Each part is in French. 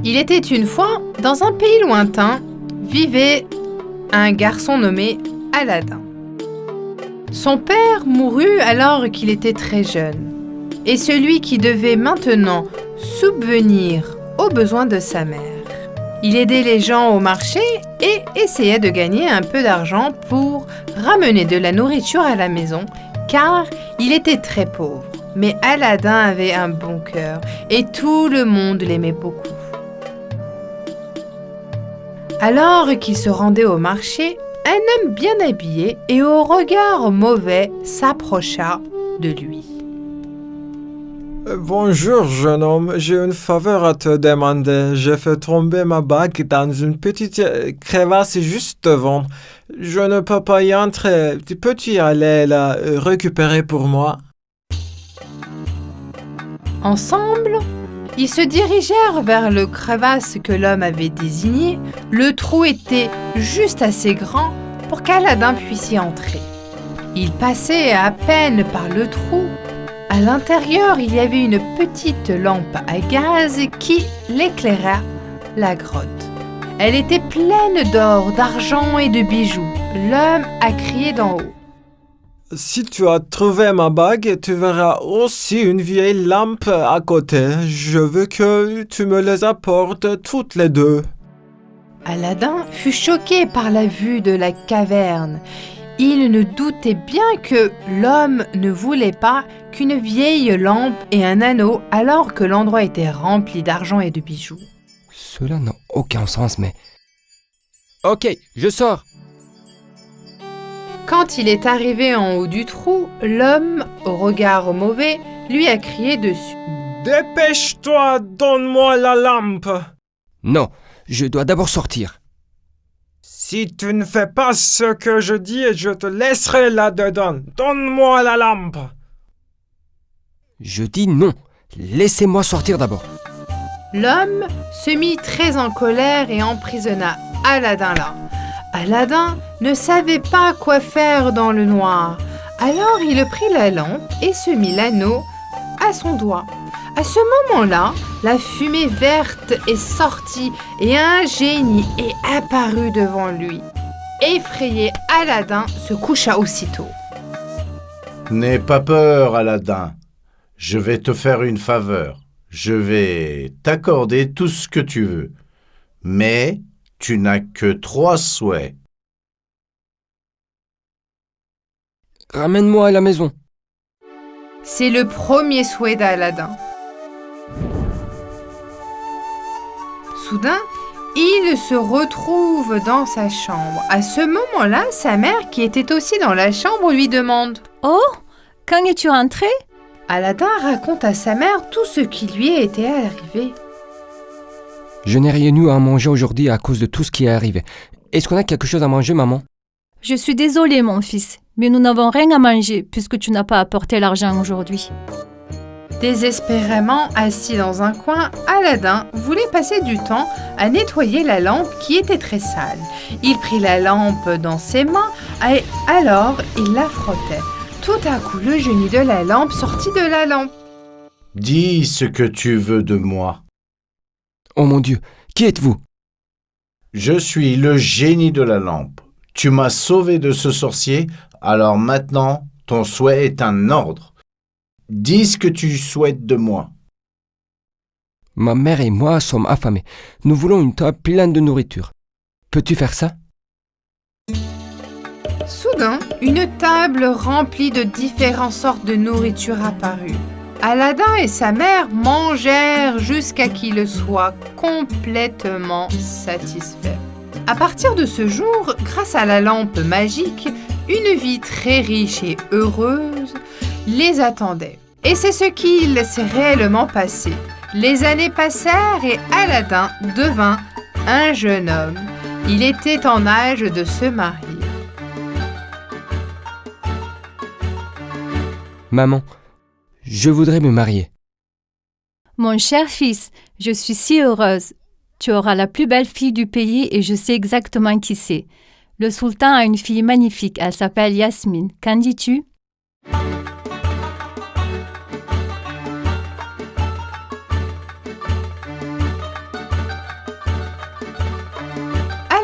Il était une fois, dans un pays lointain, vivait un garçon nommé Aladin. Son père mourut alors qu'il était très jeune, et celui qui devait maintenant subvenir aux besoins de sa mère. Il aidait les gens au marché et essayait de gagner un peu d'argent pour ramener de la nourriture à la maison, car il était très pauvre. Mais Aladin avait un bon cœur et tout le monde l'aimait beaucoup. Alors qu'il se rendait au marché, un homme bien habillé et au regard mauvais s'approcha de lui. Bonjour, jeune homme. J'ai une faveur à te demander. J'ai fait tomber ma bague dans une petite crevasse juste devant. Je ne peux pas y entrer. Peux-tu aller la récupérer pour moi? Ensemble, ils se dirigèrent vers le crevasse que l'homme avait désigné. Le trou était juste assez grand pour qu'Aladin puisse y entrer. Il passait à peine par le trou. À l'intérieur, il y avait une petite lampe à gaz qui l'éclaira la grotte. Elle était pleine d'or, d'argent et de bijoux. L'homme a crié d'en haut. Si tu as trouvé ma bague, tu verras aussi une vieille lampe à côté. Je veux que tu me les apportes toutes les deux. Aladin fut choqué par la vue de la caverne. Il ne doutait bien que l'homme ne voulait pas qu'une vieille lampe et un anneau alors que l'endroit était rempli d'argent et de bijoux. Cela n'a aucun sens, mais... Ok, je sors. Quand il est arrivé en haut du trou, l'homme, au regard mauvais, lui a crié dessus. « Dépêche-toi, donne-moi la lampe !»« Non, je dois d'abord sortir. » Si tu ne fais pas ce que je dis, je te laisserai là-dedans. Donne-moi la lampe !» Je dis non. Laissez-moi sortir d'abord. L'homme se mit très en colère et emprisonna Aladin là. Aladin ne savait pas quoi faire dans le noir. Alors il prit la lampe et se mit l'anneau à son doigt. À ce moment-là, la fumée verte est sortie et un génie est apparu devant lui. Effrayé, Aladin se coucha aussitôt. « N'aie pas peur, Aladin. Je vais te faire une faveur. Je vais t'accorder tout ce que tu veux. Mais tu n'as que 3 souhaits. » Ramène-moi à la maison. C'est le premier souhait d'Aladin. Soudain, il se retrouve dans sa chambre. À ce moment-là, sa mère, qui était aussi dans la chambre, lui demande « Oh, quand es-tu rentré ?» Aladin raconte à sa mère tout ce qui lui était arrivé. Je n'ai rien eu à manger aujourd'hui à cause de tout ce qui est arrivé. Est-ce qu'on a quelque chose à manger, maman? Je suis désolée, mon fils, mais nous n'avons rien à manger puisque tu n'as pas apporté l'argent aujourd'hui. Désespérément assis dans un coin, Aladin voulait passer du temps à nettoyer la lampe qui était très sale. Il prit la lampe dans ses mains et alors il la frottait. Tout à coup, le génie de la lampe sortit de la lampe. « Dis ce que tu veux de moi. » Oh mon Dieu, qui êtes-vous? Je suis le génie de la lampe. Tu m'as sauvé de ce sorcier, alors maintenant, ton souhait est un ordre. Dis ce que tu souhaites de moi. Ma mère et moi sommes affamés. Nous voulons une table pleine de nourriture. Peux-tu faire ça? Soudain, une table remplie de différentes sortes de nourriture apparut. Aladin et sa mère mangèrent jusqu'à qu'ils soient complètement satisfaits. À partir de ce jour, grâce à la lampe magique, une vie très riche et heureuse les attendait. Et c'est ce qu'il s'est réellement passé. Les années passèrent et Aladin devint un jeune homme. Il était en âge de se marier. Maman, je voudrais me marier. Mon cher fils, je suis si heureuse. Tu auras la plus belle fille du pays et je sais exactement qui c'est. Le sultan a une fille magnifique, elle s'appelle Yasmine. Qu'en dis-tu?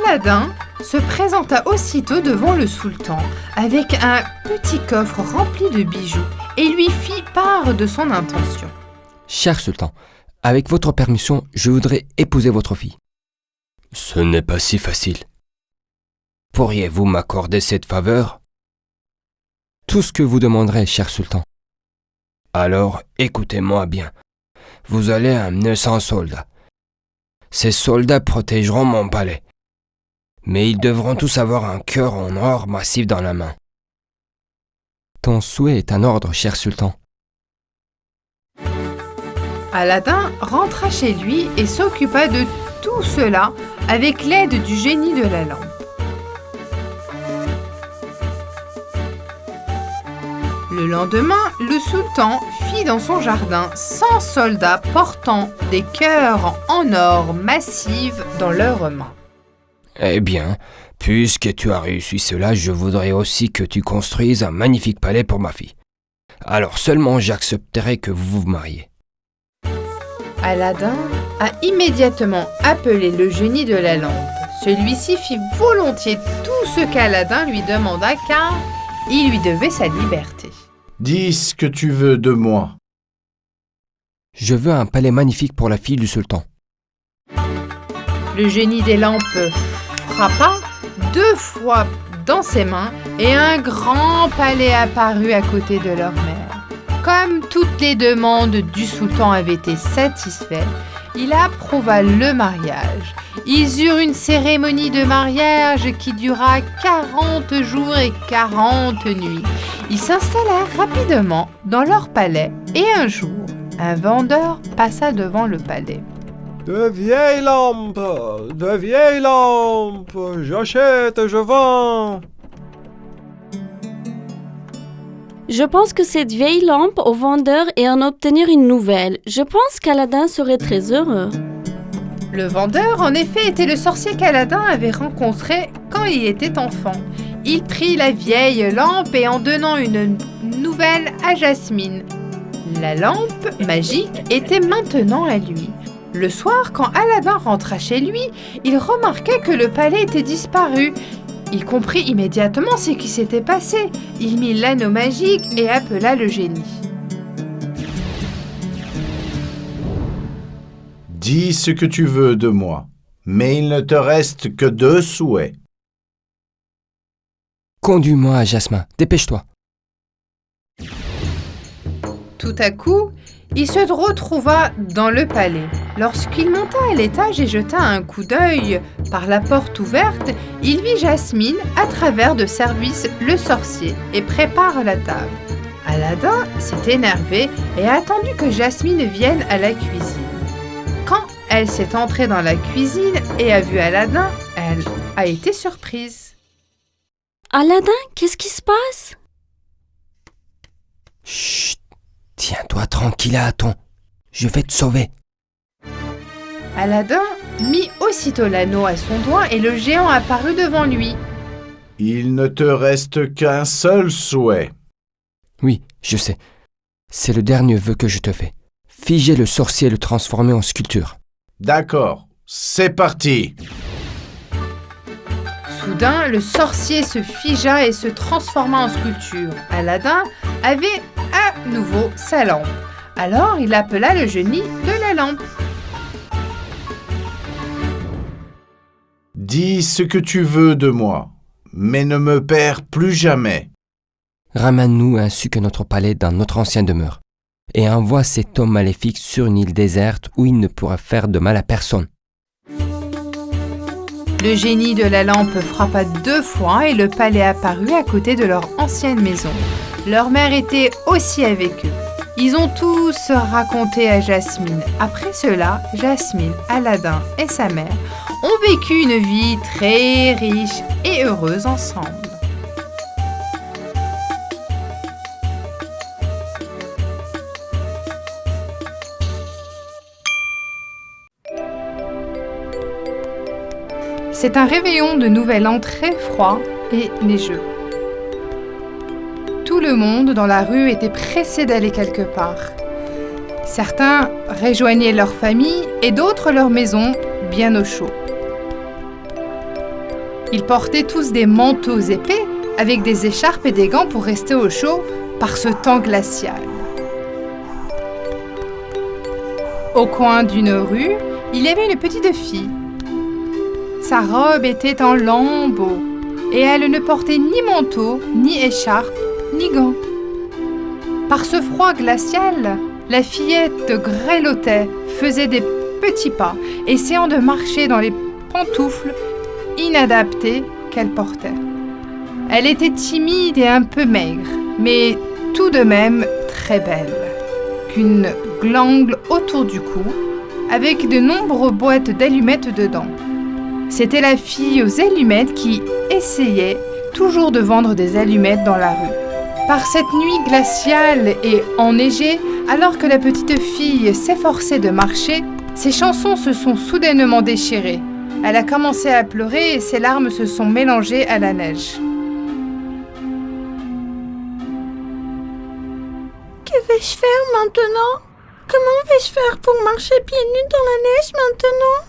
Aladin se présenta aussitôt devant le sultan avec un petit coffre rempli de bijoux et lui fit part de son intention. Cher sultan, avec votre permission, je voudrais épouser votre fille. Ce n'est pas si facile. Pourriez-vous m'accorder cette faveur? Tout ce que vous demanderez, cher sultan. Alors, écoutez-moi bien. Vous allez amener 100 soldats. Ces soldats protégeront mon palais. Mais ils devront tous avoir un cœur en or massif dans la main. Ton souhait est un ordre, cher sultan. Aladin rentra chez lui et s'occupa de tout cela avec l'aide du génie de la lampe. Le lendemain, le sultan fit dans son jardin 100 soldats portant des cœurs en or massif dans leurs mains. Eh bien, puisque tu as réussi cela, je voudrais aussi que tu construises un magnifique palais pour ma fille. Alors seulement j'accepterai que vous vous mariez. Aladin a immédiatement appelé le génie de la lampe. Celui-ci fit volontiers tout ce qu'Aladin lui demanda car il lui devait sa liberté. Dis ce que tu veux de moi. Je veux un palais magnifique pour la fille du sultan. Le génie des lampes frappa 2 fois dans ses mains et un grand palais apparut à côté de leur mère. Comme toutes les demandes du sultan avaient été satisfaites, il approuva le mariage. Ils eurent une cérémonie de mariage qui dura 40 jours et 40 nuits. Ils s'installèrent rapidement dans leur palais et un jour, un vendeur passa devant le palais. De vieilles lampes, j'achète, je vends. Je pense que cette vieille lampe au vendeur et en obtenir une nouvelle. Je pense qu'Aladin serait très heureux. Le vendeur, en effet, était le sorcier qu'Aladin avait rencontré quand il était enfant. Il prit la vieille lampe et en donnant une nouvelle à Jasmine. La lampe magique était maintenant à lui. Le soir, quand Aladin rentra chez lui, il remarqua que le palais était disparu. Il comprit immédiatement ce qui s'était passé. Il mit l'anneau magique et appela le génie. Dis ce que tu veux de moi, mais il ne te reste que 2 souhaits. Conduis-moi à Jasmin, dépêche-toi. Tout à coup, il se retrouva dans le palais. Lorsqu'il monta à l'étage et jeta un coup d'œil par la porte ouverte, il vit Jasmine à travers de service le sorcier et prépare la table. Aladin s'est énervé et a attendu que Jasmine vienne à la cuisine. Quand elle s'est entrée dans la cuisine et a vu Aladin, elle a été surprise. Aladin, qu'est-ce qui se passe? Chut, tiens-toi tranquille, Aton. Je vais te sauver. Aladin mit aussitôt l'anneau à son doigt et le géant apparut devant lui. Il ne te reste qu'un seul souhait. Oui, je sais. C'est le dernier vœu que je te fais. Figer le sorcier et le transformer en sculpture. D'accord, c'est parti. Soudain, le sorcier se figea et se transforma en sculpture. Aladin avait à nouveau sa lampe. Alors, il appela le génie de la lampe. Dis ce que tu veux de moi, mais ne me perds plus jamais. Ramène-nous ainsi que notre palais dans notre ancienne demeure. Et envoie cet homme maléfique sur une île déserte où il ne pourra faire de mal à personne. Le génie de la lampe frappa 2 fois et le palais apparut à côté de leur ancienne maison. Leur mère était aussi avec eux. Ils ont tous raconté à Jasmine. Après cela, Jasmine, Aladin et sa mère ont vécu une vie très riche et heureuse ensemble. C'est un réveillon de Nouvel An très froid et neigeux. Tout le monde dans la rue était pressé d'aller quelque part. Certains rejoignaient leur famille et d'autres leur maison bien au chaud. Ils portaient tous des manteaux épais avec des écharpes et des gants pour rester au chaud par ce temps glacial. Au coin d'une rue, il y avait une petite fille. Sa robe était en lambeaux et elle ne portait ni manteau, ni écharpe, ni gants. Par ce froid glacial, la fillette grelottait, faisait des petits pas, essayant de marcher dans les pantoufles inadaptées qu'elle portait. Elle était timide et un peu maigre, mais tout de même très belle. Qu'une glangle autour du cou, avec de nombreuses boîtes d'allumettes dedans. C'était la fille aux allumettes qui essayait toujours de vendre des allumettes dans la rue. Par cette nuit glaciale et enneigée, alors que la petite fille s'efforçait de marcher, ses chansons se sont soudainement déchirées. Elle a commencé à pleurer et ses larmes se sont mélangées à la neige. Que vais-je faire maintenant? Comment vais-je faire pour marcher pieds nus dans la neige maintenant?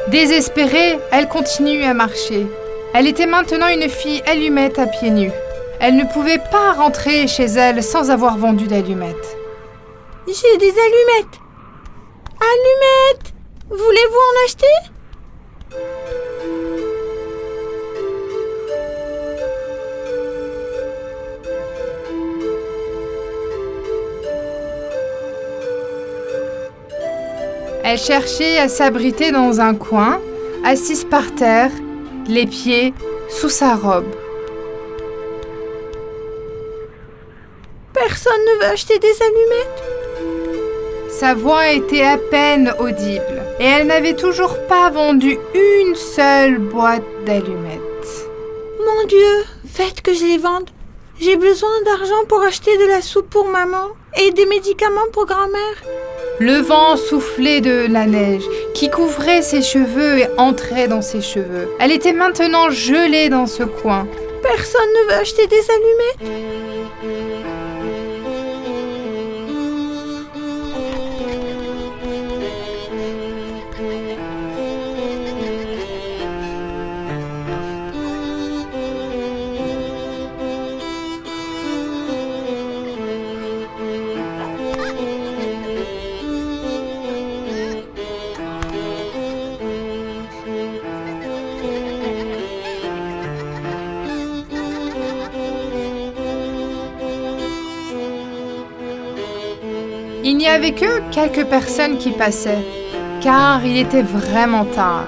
Désespérée, elle continue à marcher. Elle était maintenant une fille allumette à pieds nus. Elle ne pouvait pas rentrer chez elle sans avoir vendu d'allumettes. J'ai des allumettes. Allumettes! Voulez-vous en acheter? Elle cherchait à s'abriter dans un coin, assise par terre, les pieds sous sa robe. Personne ne veut acheter des allumettes? Sa voix était à peine audible et elle n'avait toujours pas vendu une seule boîte d'allumettes. Mon Dieu, faites que je les vende. J'ai besoin d'argent pour acheter de la soupe pour maman et des médicaments pour grand-mère. Le vent soufflait de la neige qui couvrait ses cheveux et entrait dans ses cheveux. Elle était maintenant gelée dans ce coin. Personne ne veut acheter des allumettes? Il n'y avait que quelques personnes qui passaient, car il était vraiment tard.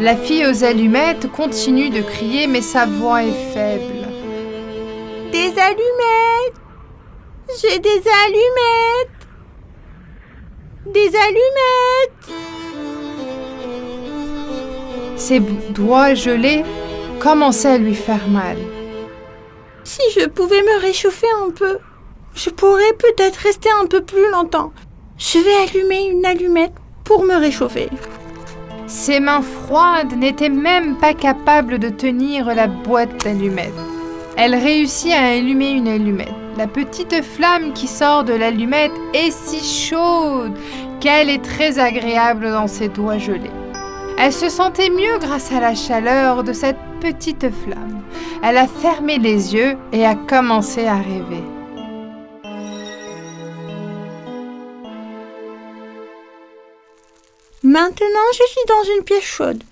La fille aux allumettes continue de crier, mais sa voix est faible. Des allumettes! J'ai des allumettes! Des allumettes! Ses doigts gelés commençaient à lui faire mal. Si je pouvais me réchauffer un peu, je pourrais peut-être rester un peu plus longtemps. Je vais allumer une allumette pour me réchauffer. Ses mains froides n'étaient même pas capables de tenir la boîte d'allumettes. Elle réussit à allumer une allumette. La petite flamme qui sort de l'allumette est si chaude qu'elle est très agréable dans ses doigts gelés. Elle se sentait mieux grâce à la chaleur de cette petite flamme. Elle a fermé les yeux et a commencé à rêver. Maintenant, je suis dans une pièce chaude.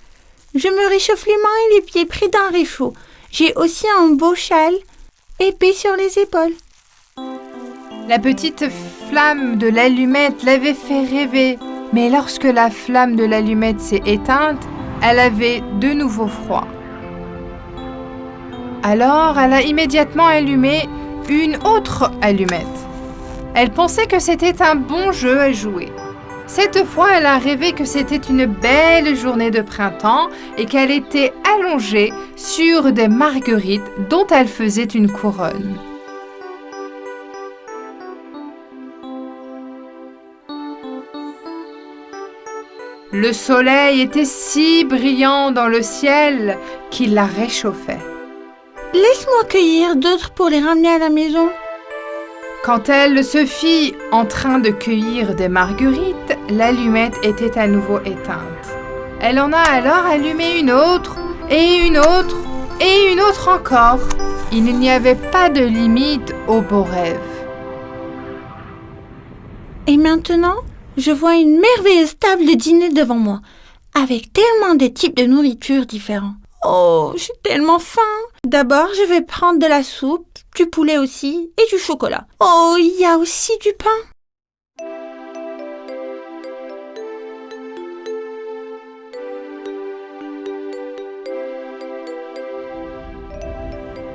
Je me réchauffe les mains et les pieds près d'un réchaud. J'ai aussi un beau châle épais sur les épaules. La petite flamme de l'allumette l'avait fait rêver, mais lorsque la flamme de l'allumette s'est éteinte, elle avait de nouveau froid. Alors, elle a immédiatement allumé une autre allumette. Elle pensait que c'était un bon jeu à jouer. Cette fois, elle a rêvé que c'était une belle journée de printemps et qu'elle était allongée sur des marguerites dont elle faisait une couronne. Le soleil était si brillant dans le ciel qu'il la réchauffait. Laisse-moi cueillir d'autres pour les ramener à la maison. Quand elle se fit en train de cueillir des marguerites, l'allumette était à nouveau éteinte. Elle en a alors allumé une autre, et une autre, et une autre encore. Il n'y avait pas de limite aux beaux rêves. Et maintenant, je vois une merveilleuse table de dîner devant moi, avec tellement de types de nourriture différents. Oh, j'ai tellement faim. D'abord, je vais prendre de la soupe, du poulet aussi, et du chocolat. Oh, il y a aussi du pain.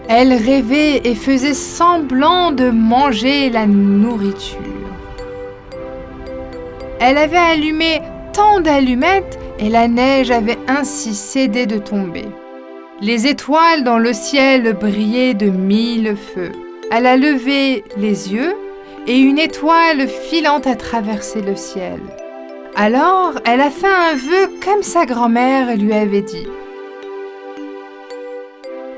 Elle rêvait et faisait semblant de manger la nourriture. Elle avait allumé tant d'allumettes et la neige avait ainsi cédé de tomber. Les étoiles dans le ciel brillaient de 1000 feux. Elle a levé les yeux et une étoile filante a traversé le ciel. Alors, elle a fait un vœu comme sa grand-mère lui avait dit.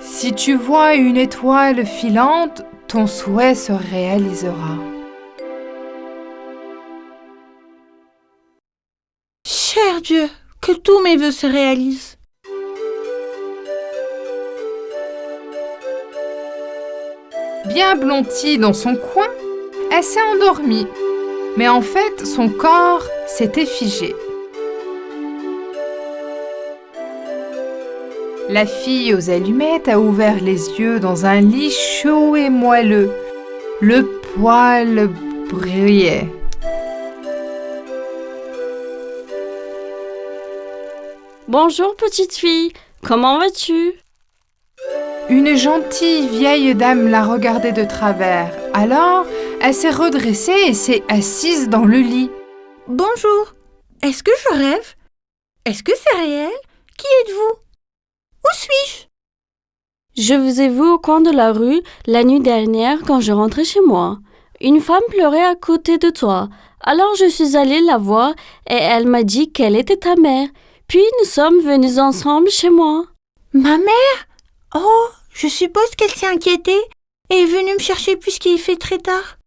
Si tu vois une étoile filante, ton souhait se réalisera. Cher Dieu, que tous mes vœux se réalisent. Bien blottie dans son coin, elle s'est endormie. Mais en fait, son corps s'était figé. La fille aux allumettes a ouvert les yeux dans un lit chaud et moelleux. Le poil brillait. Bonjour petite fille, comment vas-tu? Une gentille vieille dame la regardait de travers. Alors, elle s'est redressée et s'est assise dans le lit. Bonjour, est-ce que je rêve? Est-ce que c'est réel? Qui êtes-vous? Où suis-je? Je vous ai vu au coin de la rue la nuit dernière quand je rentrais chez moi. Une femme pleurait à côté de toi. Alors je suis allée la voir et elle m'a dit qu'elle était ta mère. Puis nous sommes venus ensemble chez moi. Ma mère? Oh, je suppose qu'elle s'est inquiétée et est venue me chercher puisqu'il fait très tard.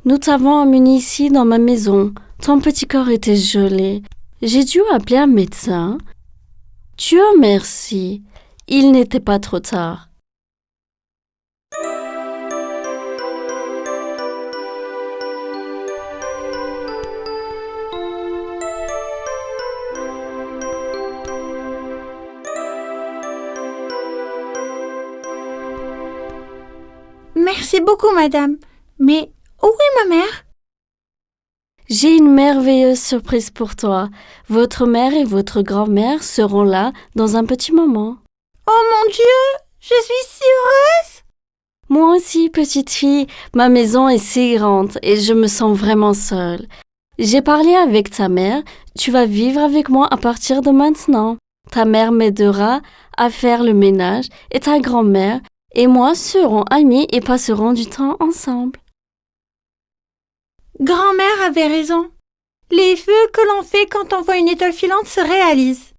Nous t'avons emmené ici dans ma maison. Ton petit corps était gelé. J'ai dû appeler un médecin. Dieu merci, il n'était pas trop tard. Merci beaucoup, madame. Mais où est ma mère? J'ai une merveilleuse surprise pour toi. Votre mère et votre grand-mère seront là dans un petit moment. Oh mon Dieu, je suis si heureuse! Moi aussi, petite fille, ma maison est si grande et je me sens vraiment seule. J'ai parlé avec ta mère, tu vas vivre avec moi à partir de maintenant. Ta mère m'aidera à faire le ménage et ta grand-mère et moi serons amis et passerons du temps ensemble. Grand-mère avait raison. Les vœux que l'on fait quand on voit une étoile filante se réalisent.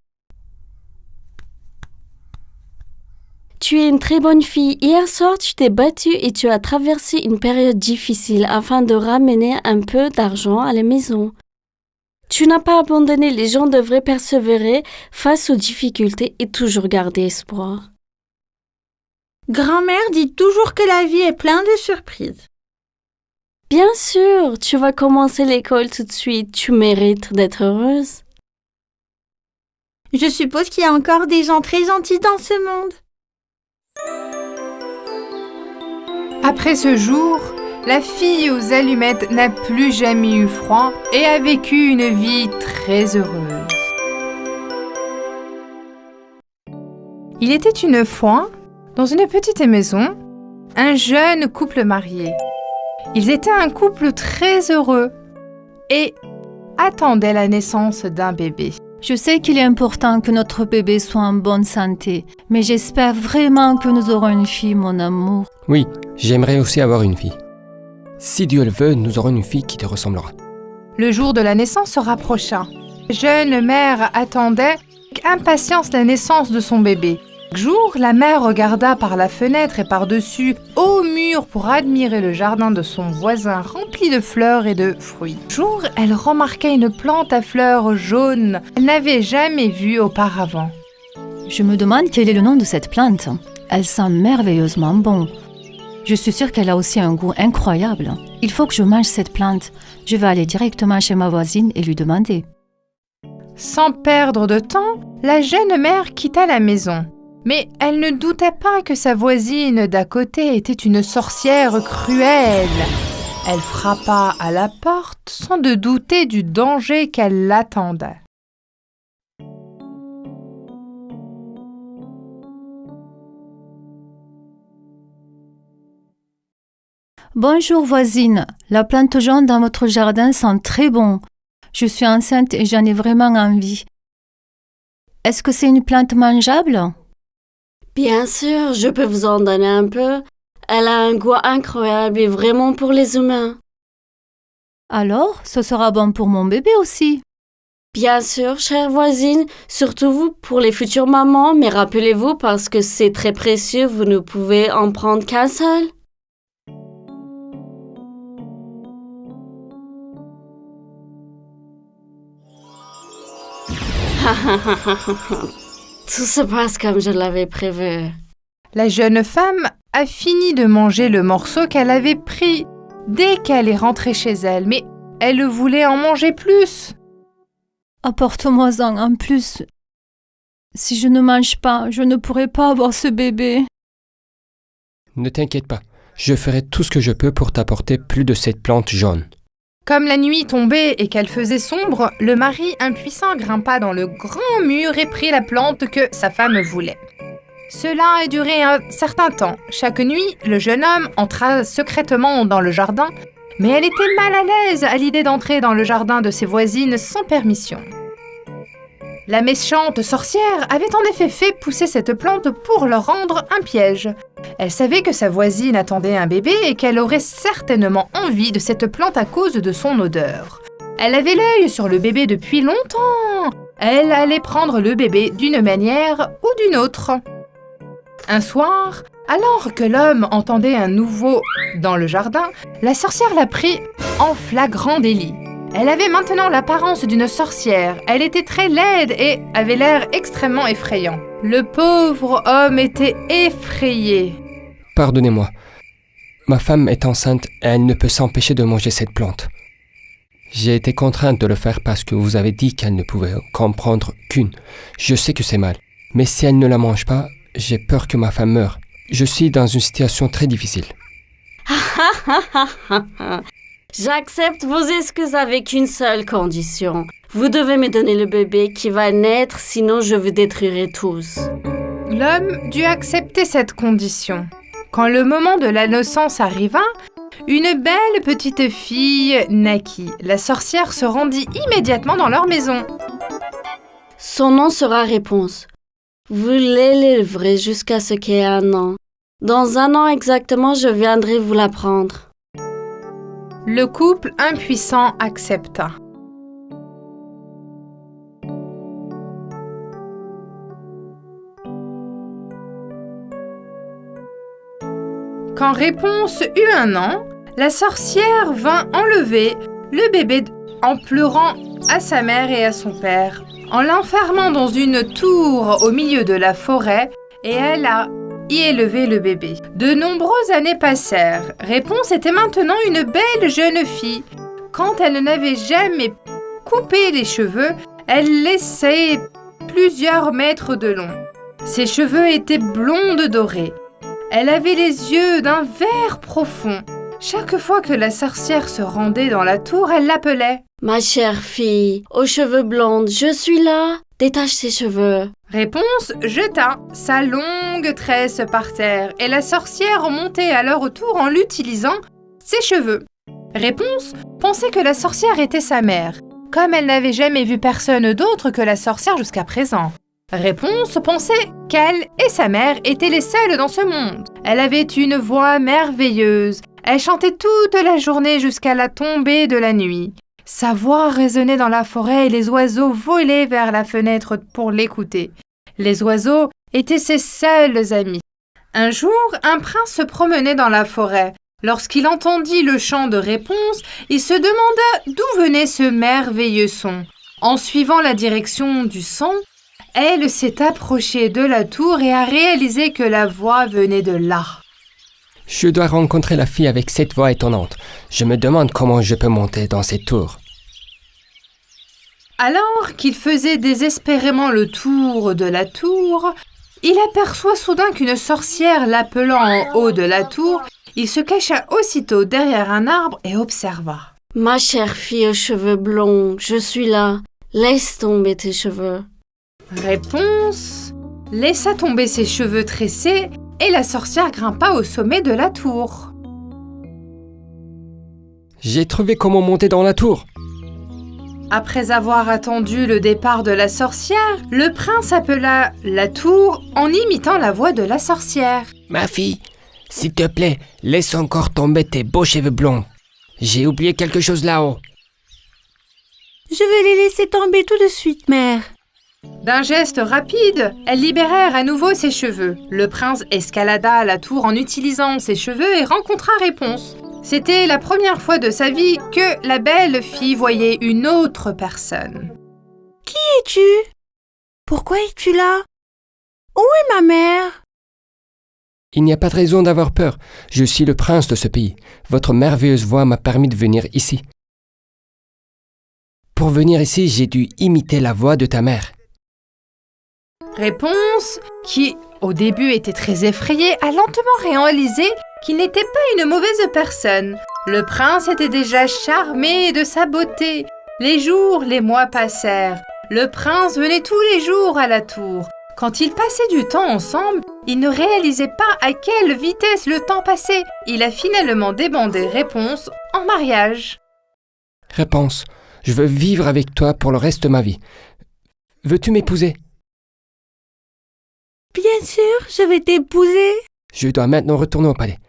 Tu es une très bonne fille. Hier soir, tu t'es battue et tu as traversé une période difficile afin de ramener un peu d'argent à la maison. Tu n'as pas abandonné, les gens devraient persévérer face aux difficultés et toujours garder espoir. Grand-mère dit toujours que la vie est pleine de surprises. Bien sûr, tu vas commencer l'école tout de suite. Tu mérites d'être heureuse. Je suppose qu'il y a encore des gens très gentils dans ce monde. Après ce jour, la fille aux allumettes n'a plus jamais eu froid et a vécu une vie très heureuse. Il était une fois, dans une petite maison, un jeune couple marié. Ils étaient un couple très heureux et attendaient la naissance d'un bébé. Je sais qu'il est important que notre bébé soit en bonne santé, mais j'espère vraiment que nous aurons une fille, mon amour. Oui, j'aimerais aussi avoir une fille. Si Dieu le veut, nous aurons une fille qui te ressemblera. Le jour de la naissance se rapprocha. La jeune mère attendait avec impatience la naissance de son bébé. Chaque jour, la mère regarda par la fenêtre et par-dessus au mur pour admirer le jardin de son voisin rempli de fleurs et de fruits. Un jour, elle remarqua une plante à fleurs jaunes qu'elle n'avait jamais vue auparavant. Je me demande quel est le nom de cette plante. Elle sent merveilleusement bon. Je suis sûre qu'elle a aussi un goût incroyable. Il faut que je mange cette plante. Je vais aller directement chez ma voisine et lui demander. Sans perdre de temps, la jeune mère quitta la maison. Mais elle ne doutait pas que sa voisine d'à côté était une sorcière cruelle. Elle frappa à la porte sans de douter du danger qu'elle l'attendait. Bonjour voisine, la plante jaune dans votre jardin sent très bon. Je suis enceinte et j'en ai vraiment envie. Est-ce que c'est une plante mangeable? Bien sûr, je peux vous en donner un peu. Elle a un goût incroyable et vraiment pour les humains. Alors, ce sera bon pour mon bébé aussi. Bien sûr, chère voisine, surtout vous pour les futures mamans, mais rappelez-vous parce que c'est très précieux, vous ne pouvez en prendre qu'un seul. Tout se passe comme je l'avais prévu. La jeune femme a fini de manger le morceau qu'elle avait pris dès qu'elle est rentrée chez elle, mais elle voulait en manger plus. Apporte-moi-en un plus. Si je ne mange pas, je ne pourrai pas avoir ce bébé. Ne t'inquiète pas, je ferai tout ce que je peux pour t'apporter plus de cette plante jaune. Comme la nuit tombait et qu'elle faisait sombre, le mari impuissant grimpa dans le grand mur et prit la plante que sa femme voulait. Cela a duré un certain temps. Chaque nuit, le jeune homme entra secrètement dans le jardin, mais elle était mal à l'aise à l'idée d'entrer dans le jardin de ses voisines sans permission. La méchante sorcière avait en effet fait pousser cette plante pour leur rendre un piège. Elle savait que sa voisine attendait un bébé et qu'elle aurait certainement envie de cette plante à cause de son odeur. Elle avait l'œil sur le bébé depuis longtemps. Elle allait prendre le bébé d'une manière ou d'une autre. Un soir, alors que l'homme entendait un nouveau dans le jardin, la sorcière l'a pris en flagrant délit. Elle avait maintenant l'apparence d'une sorcière. Elle était très laide et avait l'air extrêmement effrayant. Le pauvre homme était effrayé. Pardonnez-moi. Ma femme est enceinte et elle ne peut s'empêcher de manger cette plante. J'ai été contrainte de le faire parce que vous avez dit qu'elle ne pouvait qu'en prendre qu'une. Je sais que c'est mal. Mais si elle ne la mange pas, j'ai peur que ma femme meure. Je suis dans une situation très difficile. J'accepte vos excuses avec une seule condition. Vous devez me donner le bébé qui va naître, sinon je vous détruirai tous. L'homme dut accepter cette condition. Quand le moment de la naissance arriva, une belle petite fille naquit. La sorcière se rendit immédiatement dans leur maison. Son nom sera Réponse. Vous l'élèverez jusqu'à ce qu'il ait 1 an. Dans 1 an exactement, je viendrai vous la prendre. Le couple impuissant accepta. Quand Réponse eut 1 an, la sorcière vint enlever le bébé en pleurant à sa mère et à son père, en l'enfermant dans une tour au milieu de la forêt, et elle a y élevé le bébé. De nombreuses années passèrent. Réponse était maintenant une belle jeune fille. Quand elle n'avait jamais coupé les cheveux, elle laissait plusieurs mètres de long. Ses cheveux étaient blondes dorés. Elle avait les yeux d'un vert profond. Chaque fois que la sorcière se rendait dans la tour, elle l'appelait. Ma chère fille, aux cheveux blondes, je suis là. Détache ses cheveux. Réponse jeta sa longue tresse par terre et la sorcière montait à leur tour en l'utilisant ses cheveux. Réponse pensait que la sorcière était sa mère, comme elle n'avait jamais vu personne d'autre que la sorcière jusqu'à présent. Réponse pensait qu'elle et sa mère étaient les seules dans ce monde. Elle avait une voix merveilleuse. Elle chantait toute la journée jusqu'à la tombée de la nuit. Sa voix résonnait dans la forêt et les oiseaux volaient vers la fenêtre pour l'écouter. Les oiseaux étaient ses seuls amis. Un jour, un prince se promenait dans la forêt. Lorsqu'il entendit le chant de Réponse, il se demanda d'où venait ce merveilleux son. En suivant la direction du son, elle s'est approchée de la tour et a réalisé que la voix venait de là. Je dois rencontrer la fille avec cette voix étonnante. Je me demande comment je peux monter dans cette tour. Alors qu'il faisait désespérément le tour de la tour, il aperçoit soudain qu'une sorcière l'appelant en haut de la tour. Il se cacha aussitôt derrière un arbre et observa. Ma chère fille aux cheveux blonds, je suis là. Laisse tomber tes cheveux. Réponse laissa tomber ses cheveux tressés et la sorcière grimpa au sommet de la tour. J'ai trouvé comment monter dans la tour. Après avoir attendu le départ de la sorcière, le prince appela la tour en imitant la voix de la sorcière. Ma fille, s'il te plaît, laisse encore tomber tes beaux cheveux blonds. J'ai oublié quelque chose là-haut. Je vais les laisser tomber tout de suite, mère. D'un geste rapide, elles libérèrent à nouveau ses cheveux. Le prince escalada la tour en utilisant ses cheveux et rencontra Réponse. C'était la première fois de sa vie que la belle fille voyait une autre personne. Qui es-tu? Pourquoi es-tu là? Où est ma mère? Il n'y a pas de raison d'avoir peur. Je suis le prince de ce pays. Votre merveilleuse voix m'a permis de venir ici. Pour venir ici, j'ai dû imiter la voix de ta mère. Réponse, qui au début était très effrayée, a lentement réalisé qu'il n'était pas une mauvaise personne. Le prince était déjà charmé de sa beauté. Les jours, les mois passèrent. Le prince venait tous les jours à la tour. Quand ils passaient du temps ensemble, il ne réalisait pas à quelle vitesse le temps passait. Il a finalement demandé Réponse en mariage. Réponse, je veux vivre avec toi pour le reste de ma vie. Veux-tu m'épouser? Bien sûr, je vais t'épouser. Je dois maintenant retourner au palais.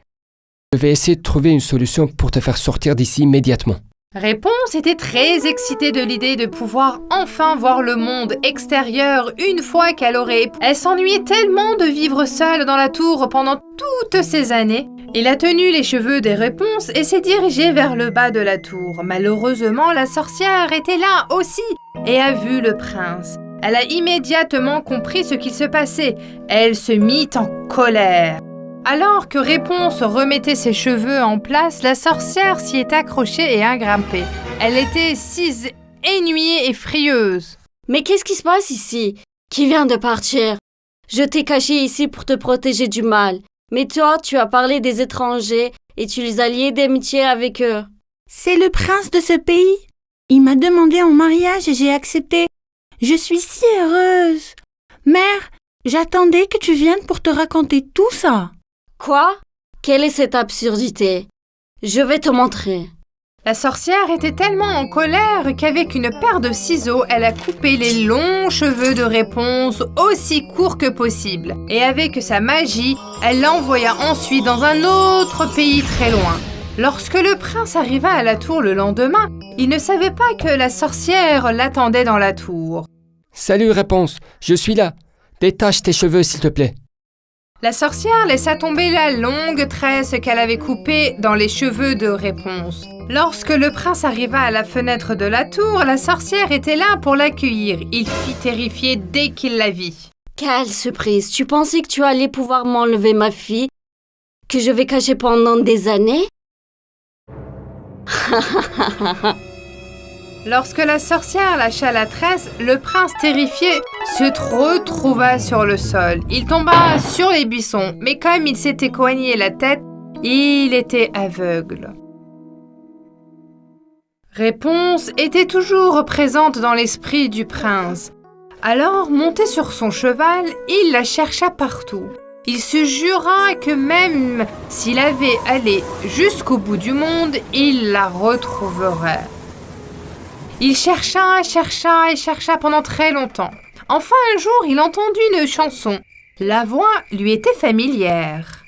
Je vais essayer de trouver une solution pour te faire sortir d'ici immédiatement. Réponse était très excitée de l'idée de pouvoir enfin voir le monde extérieur une fois qu'elle aurait... Elle s'ennuyait tellement de vivre seule dans la tour pendant toutes ces années. Il a tenu les cheveux des Réponses et s'est dirigé vers le bas de la tour. Malheureusement, la sorcière était là aussi et a vu le prince. Elle a immédiatement compris ce qui se passait. Elle se mit en colère. Alors que Réponse remettait ses cheveux en place, la sorcière s'y est accrochée et a grimpé. Elle était si ennuyée et frieuse. Mais qu'est-ce qui se passe ici? Qui vient de partir? Je t'ai caché ici pour te protéger du mal. Mais toi, tu as parlé des étrangers et tu les as liés d'amitié avec eux. C'est le prince de ce pays. Il m'a demandé en mariage et j'ai accepté. Je suis si heureuse. Mère, j'attendais que tu viennes pour te raconter tout ça. Quoi? Quelle est cette absurdité? Je vais te montrer. La sorcière était tellement en colère qu'avec une paire de ciseaux, elle a coupé les longs cheveux de Réponse aussi courts que possible. Et avec sa magie, elle l'envoya ensuite dans un autre pays très loin. Lorsque le prince arriva à la tour le lendemain, il ne savait pas que la sorcière l'attendait dans la tour. Salut Réponse, je suis là. Détache tes cheveux s'il te plaît. La sorcière laissa tomber la longue tresse qu'elle avait coupée dans les cheveux de Réponse. Lorsque le prince arriva à la fenêtre de la tour, la sorcière était là pour l'accueillir. Il fut terrifié dès qu'il la vit. Quelle surprise! Tu pensais que tu allais pouvoir m'enlever ma fille, que je vais cacher pendant des années? Lorsque la sorcière lâcha la tresse, le prince terrifié se retrouva sur le sol. Il tomba sur les buissons, mais comme il s'était coigné la tête, il était aveugle. Réponse était toujours présente dans l'esprit du prince. Alors, monté sur son cheval, il la chercha partout. Il se jura que même s'il avait allé jusqu'au bout du monde, il la retrouverait. Il chercha pendant très longtemps. Enfin, un jour, il entendit une chanson. La voix lui était familière.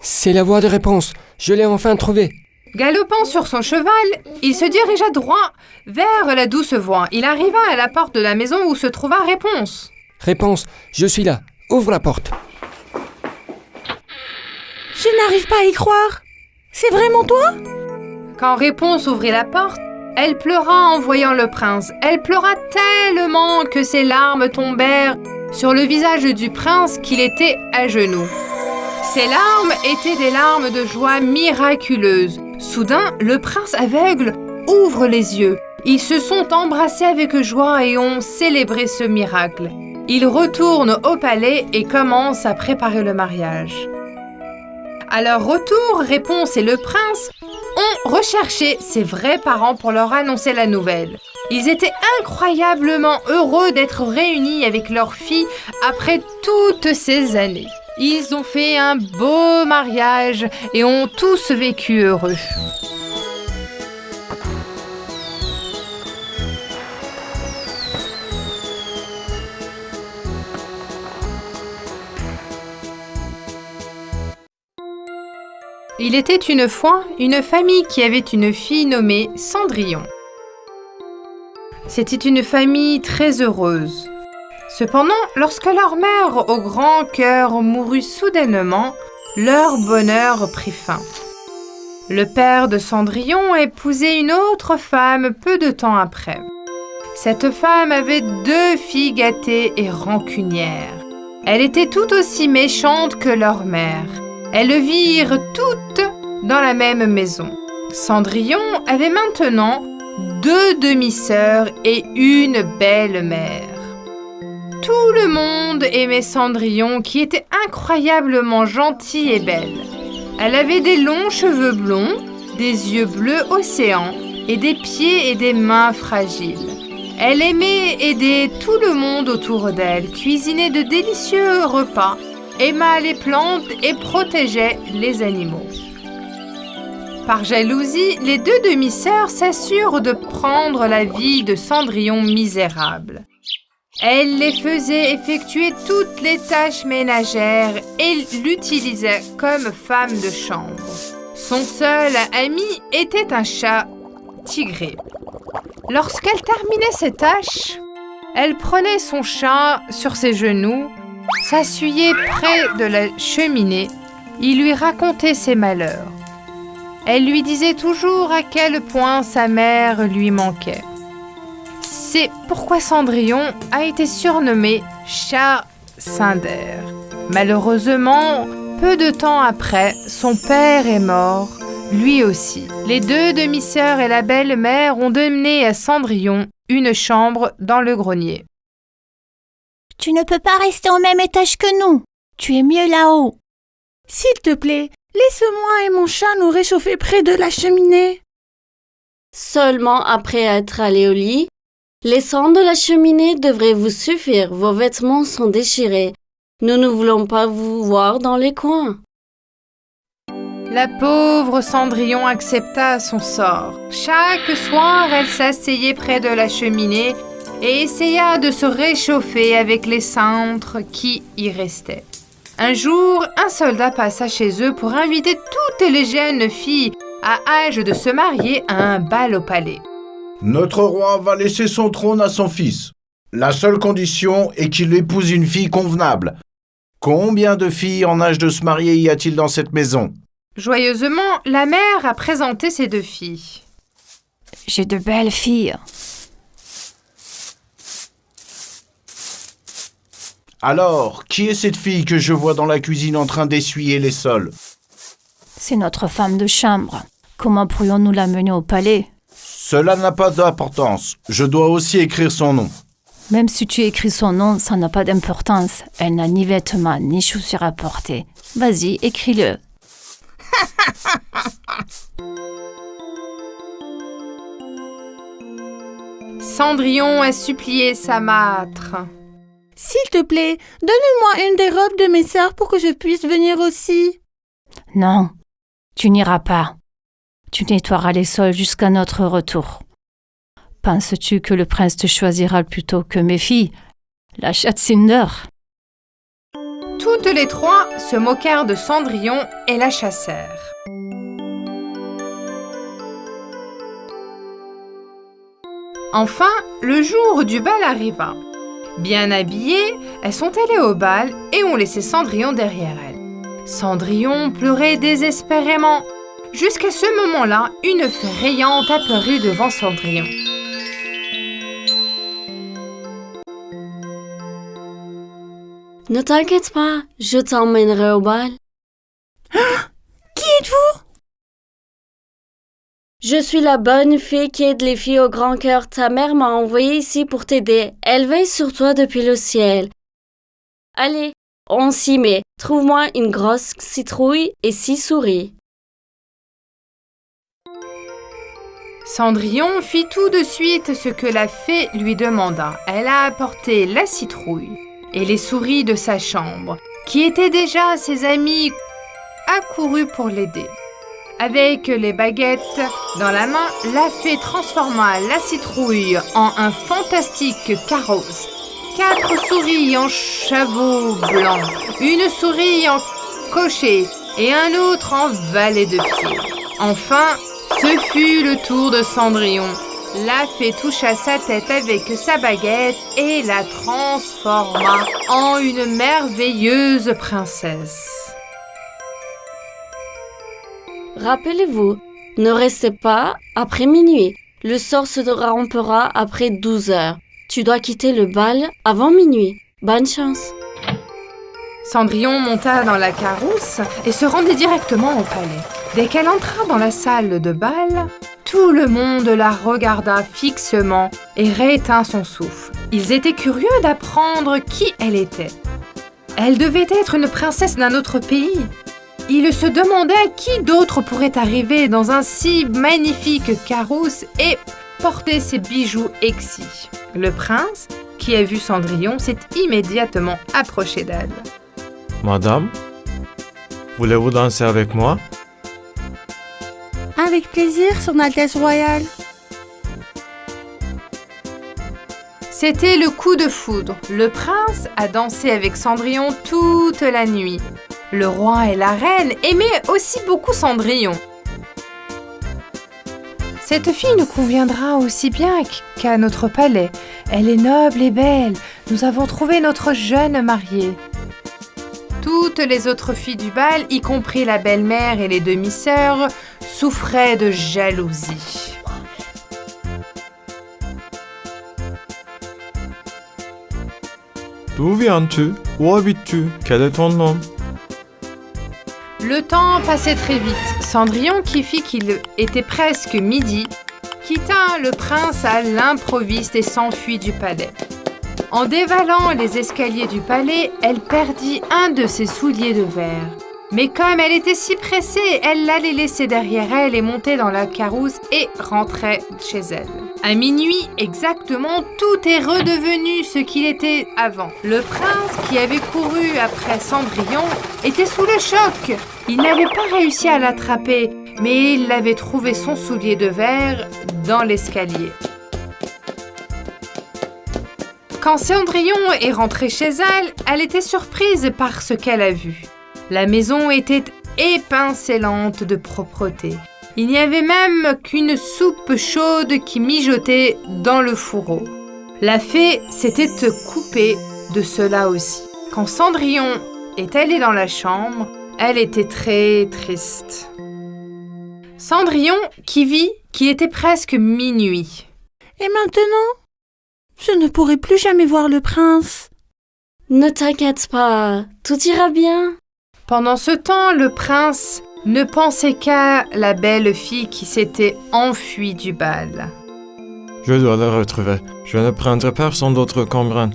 C'est la voix de Réponse. Je l'ai enfin trouvée. Galopant sur son cheval, il se dirigea droit vers la douce voix. Il arriva à la porte de la maison où se trouva Réponse. Réponse, je suis là. Ouvre la porte. Je n'arrive pas à y croire. C'est vraiment toi? Quand Réponse ouvrit la porte, elle pleura en voyant le prince. Elle pleura tellement que ses larmes tombèrent sur le visage du prince qu'il était à genoux. Ces larmes étaient des larmes de joie miraculeuse. Soudain, le prince aveugle ouvre les yeux. Ils se sont embrassés avec joie et ont célébré ce miracle. Ils retournent au palais et commencent à préparer le mariage. À leur retour, Réponse et le prince ont recherché ses vrais parents pour leur annoncer la nouvelle. Ils étaient incroyablement heureux d'être réunis avec leur fille après toutes ces années. Ils ont fait un beau mariage et ont tous vécu heureux. Il était une fois une famille qui avait une fille nommée Cendrillon. C'était une famille très heureuse. Cependant, lorsque leur mère au grand cœur mourut soudainement, leur bonheur prit fin. Le père de Cendrillon épousait une autre femme peu de temps après. Cette femme avait 2 filles gâtées et rancunières. Elle était tout aussi méchante que leur mère. Elles virent toutes dans la même maison. Cendrillon avait maintenant 2 demi-sœurs et une belle-mère. Tout le monde aimait Cendrillon qui était incroyablement gentille et belle. Elle avait des longs cheveux blonds, des yeux bleus océan et des pieds et des mains fragiles. Elle aimait aider tout le monde autour d'elle, cuisiner de délicieux repas, aima les plantes et protégeait les animaux. Par jalousie, les 2 demi-sœurs s'assurent de prendre la vie de Cendrillon misérable. Elle les faisait effectuer toutes les tâches ménagères et l'utilisait comme femme de chambre. Son seul ami était un chat tigré. Lorsqu'elle terminait ses tâches, elle prenait son chat sur ses genoux, s'asseyait près de la cheminée, il lui racontait ses malheurs. Elle lui disait toujours à quel point sa mère lui manquait. C'est pourquoi Cendrillon a été surnommé Chat Cinder. Malheureusement, peu de temps après, son père est mort, lui aussi. Les 2 demi-sœurs et la belle-mère ont donné à Cendrillon une chambre dans le grenier. Tu ne peux pas rester au même étage que nous. Tu es mieux là-haut. S'il te plaît, laisse-moi et mon chat nous réchauffer près de la cheminée. Seulement après être allé au lit, les cendres de la cheminée devraient vous suffire. Vos vêtements sont déchirés. Nous ne voulons pas vous voir dans les coins. La pauvre Cendrillon accepta son sort. Chaque soir, elle s'asseyait près de la cheminée et essaya de se réchauffer avec les cendres qui y restaient. Un jour, un soldat passa chez eux pour inviter toutes les jeunes filles à âge de se marier à un bal au palais. Notre roi va laisser son trône à son fils. La seule condition est qu'il épouse une fille convenable. Combien de filles en âge de se marier y a-t-il dans cette maison? Joyeusement, la mère a présenté ses 2 filles. J'ai de belles filles. Alors, qui est cette fille que je vois dans la cuisine en train d'essuyer les sols? C'est notre femme de chambre. Comment pourrions-nous la mener au palais? Cela n'a pas d'importance. Je dois aussi écrire son nom. Même si tu écris son nom, ça n'a pas d'importance. Elle n'a ni vêtements, ni chaussures à porter. Vas-y, écris-le. Cendrillon a supplié sa mâtre. S'il te plaît, donne-moi une des robes de mes sœurs pour que je puisse venir aussi. Non, tu n'iras pas. Tu nettoieras les sols jusqu'à notre retour. Penses-tu que le prince te choisira plutôt que mes filles, la chatte Cinder? Toutes les 3 se moquèrent de Cendrillon et la chassèrent. Enfin, le jour du bal arriva. Bien habillées, elles sont allées au bal et ont laissé Cendrillon derrière elles. Cendrillon pleurait désespérément. Jusqu'à ce moment-là, une fée rayante apparut devant Cendrillon. Ne t'inquiète pas, je t'emmènerai au bal. Qui êtes-vous? Je suis la bonne fée qui aide les filles au grand cœur. Ta mère m'a envoyée ici pour t'aider. Elle veille sur toi depuis le ciel. Allez, on s'y met. Trouve-moi une grosse citrouille et 6 souris. Cendrillon fit tout de suite ce que la fée lui demanda. Elle a apporté la citrouille et les souris de sa chambre, qui étaient déjà ses amis accourus pour l'aider. Avec les baguettes dans la main, la fée transforma la citrouille en un fantastique carrosse. 4 souris en chameau blanc, une souris en cocher et un autre en valet de pied. Enfin, ce fut le tour de Cendrillon. La fée toucha sa tête avec sa baguette et la transforma en une merveilleuse princesse. Rappelez-vous, ne restez pas après minuit. Le sort se rompera après 12 heures. Tu dois quitter le bal avant minuit. Bonne chance. Cendrillon monta dans la carrosse et se rendit directement au palais. Dès qu'elle entra dans la salle de bal, tout le monde la regarda fixement et rétint son souffle. Ils étaient curieux d'apprendre qui elle était. Elle devait être une princesse d'un autre pays. Ils se demandaient qui d'autre pourrait arriver dans un si magnifique carrosse et porter ses bijoux exquis. Le prince, qui a vu Cendrillon, s'est immédiatement approché d'elle. « Madame, voulez-vous danser avec moi ?» Avec plaisir, Son Altesse Royale. C'était le coup de foudre. Le prince a dansé avec Cendrillon toute la nuit. Le roi et la reine aimaient aussi beaucoup Cendrillon. Cette fille nous conviendra aussi bien qu'à notre palais. Elle est noble et belle. Nous avons trouvé notre jeune mariée. Toutes les autres filles du bal, y compris la belle-mère et les demi-sœurs, souffraient de jalousie. D'où viens-tu? Où habites-tu? Quel est ton nom? Le temps passait très vite. Cendrillon, qui fit qu'il était presque midi, quitta le prince à l'improviste et s'enfuit du palais. En dévalant les escaliers du palais, elle perdit un de ses souliers de verre. Mais comme elle était si pressée, elle l'allait laisser derrière elle et monter dans la carrosse et rentrait chez elle. À minuit exactement, tout est redevenu ce qu'il était avant. Le prince, qui avait couru après Cendrillon, était sous le choc. Il n'avait pas réussi à l'attraper, mais il avait trouvé son soulier de verre dans l'escalier. Quand Cendrillon est rentrée chez elle, elle était surprise par ce qu'elle a vu. La maison était étincelante de propreté. Il n'y avait même qu'une soupe chaude qui mijotait dans le fourreau. La fée s'était coupée de cela aussi. Quand Cendrillon est allée dans la chambre, elle était très triste. Cendrillon qui vit qu'il était presque minuit. Et maintenant, je ne pourrai plus jamais voir le prince. Ne t'inquiète pas, tout ira bien. Pendant ce temps, le prince ne pensait qu'à la belle fille qui s'était enfuie du bal. Je dois la retrouver. Je ne prendrai personne d'autre comme reine.